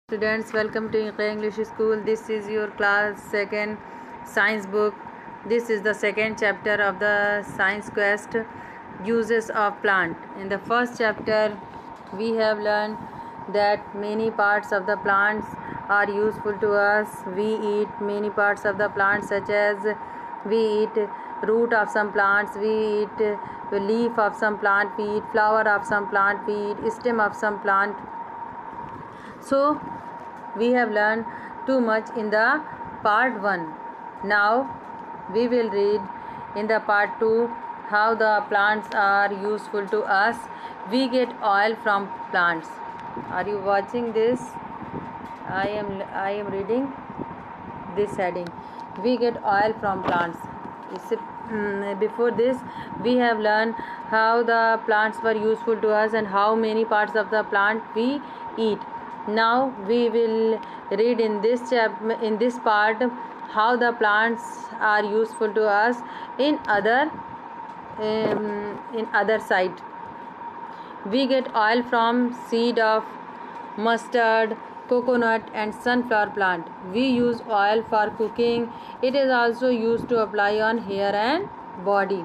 Students, welcome to Iqra English School. This is your class 2nd science book. This is the second chapter of the science quest, uses of plant. In the first chapter we have learned that many parts of the plants are useful to us. We eat many parts of the plants, such as we eat root of some plants, we eat leaf of some plant, we eat flower of some plant, we eat stem of some plant. So we have learned too much in the part 1. Now we will read in the part 2 how the plants are useful to us. We get oil from plants. Are you watching this? I am reading this heading. We get oil from plants. Before this we have learned how the plants were useful to us and how many parts of the plant we eat. Now we will read in this part how the plants are useful to us in other side. We get oil from seed of mustard, coconut and sunflower plant. We use oil for cooking. It is also used to apply on hair and body.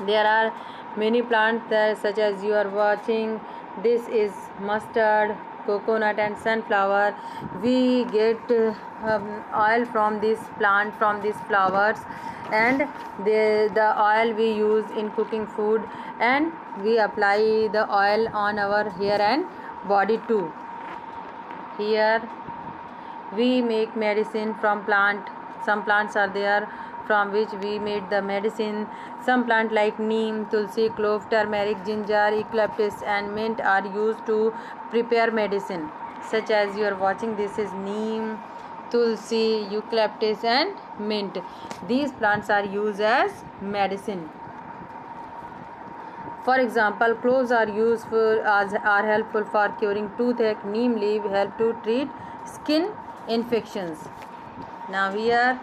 There are many plants there, such as you are watching. This is mustard, coconut and sunflower. We get oil from this plant, from these flowers, and the oil we use in cooking food, and we apply the oil on our hair and body too. Here we make medicine from plant. Some plants are there from which we made the medicine. Some plant like neem, tulsi, clove, turmeric, ginger, eucalyptus and mint are used to prepare medicine. Such as you are watching, this is neem, tulsi, eucalyptus and mint. These plants are used as medicine. For example, cloves are helpful for curing toothache. Neem leaf help to treat skin infections. Now here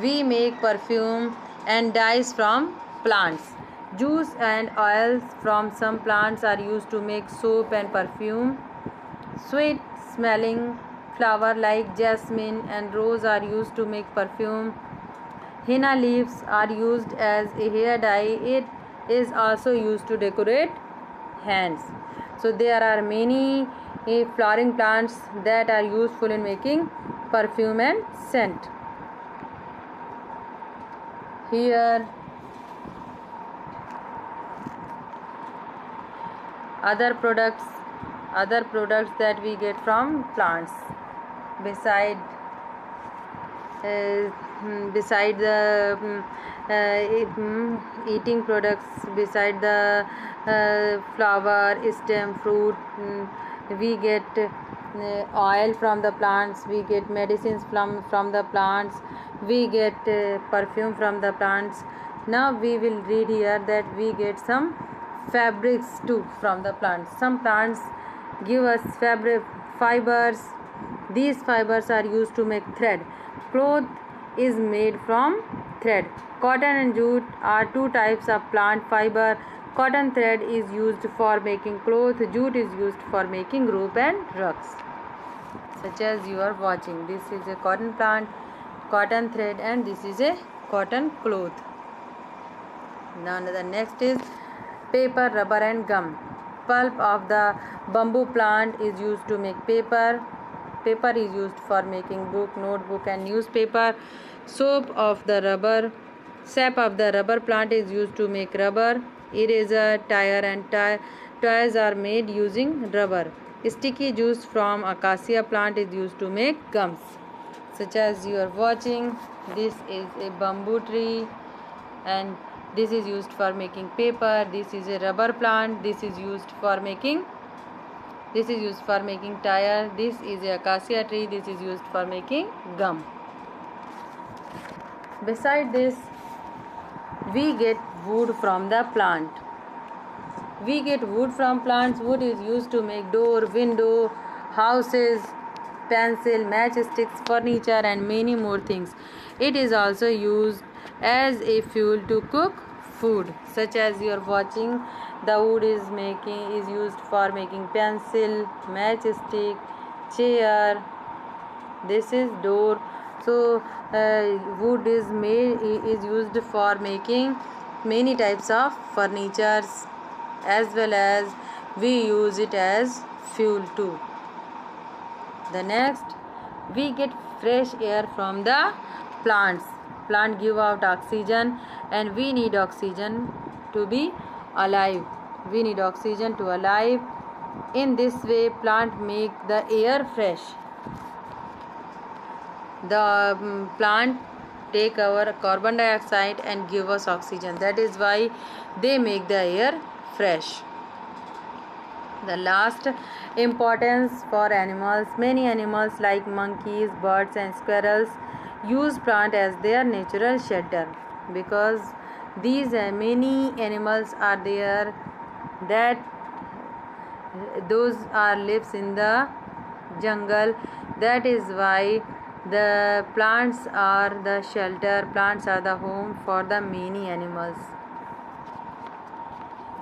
we make perfume and dyes from plants. Juice and oils from some plants are used to make soap and perfume. Sweet smelling flower like jasmine and rose are used to make perfume. Henna leaves are used as a hair dye. It is also used to decorate hands. So there are many flowering plants that are useful in making perfume and scent. Here other products that we get from plants beside the eating products, beside the flower, stem, fruit. We get oil from the plants, we get medicines from the plants, we get perfume from the plants. Now we will read here that we get some fabrics too from the plants. Some plants give us fibers. These fibers are used to make thread. Cloth is made from thread. Cotton and jute are two types of plant fiber. Cotton thread is used for making cloth. Jute is used for making rope and rugs. Such as you are watching. This is a cotton plant, cotton thread, and this is a cotton cloth. Now the next is paper, rubber and gum. Pulp of the bamboo plant is used to make paper. Paper is used for making book, notebook and newspaper. Sap of the rubber plant is used to make rubber. Eraser, tire and toys are made using rubber. Sticky juice from acacia plant is used to make gums. Such as you are watching, this is a bamboo tree and this is used for making paper. This is a rubber plant. This is used for making tire. This is a acacia tree. This is used for making gum. Beside this, we get wood from the plant. We get wood from plants. Wood is used to make door, window, houses, pencil, matchsticks, furniture and many more things. It is also used as a fuel to cook food. Such as you are watching, the wood is used for making pencil, matchstick, chair. This is door. So wood is used for making many types of furnitures, as well as we use it as fuel too. The next, we get fresh air from the plants. Plant give out oxygen, and we need oxygen to be alive. We need oxygen to alive. In this way, plant make the air fresh. The plant take our carbon dioxide and give us oxygen. That is why they make the air fresh. The last importance for animals. Many animals like monkeys, birds and squirrels use plant as their natural shelter, because these many animals are there that those are lives in the jungle. That is why the plants are the shelter, plants are the home for the many animals.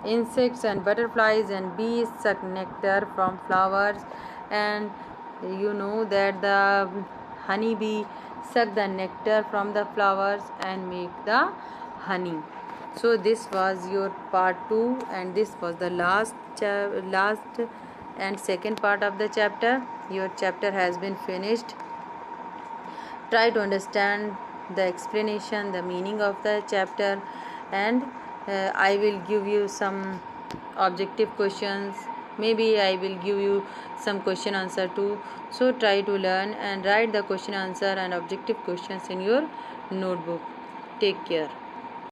Insects and butterflies and bees suck nectar from flowers, and you know that the honeybee suck the nectar from the flowers and make the honey. So this was your part 2, and this was the last and second part of the chapter. Your chapter has been finished. Try to understand the explanation, the meaning of the chapter, and I will give you some objective questions. Maybe I will give you some question answer too. So try to learn and write the question answer and objective questions in your notebook. Take care.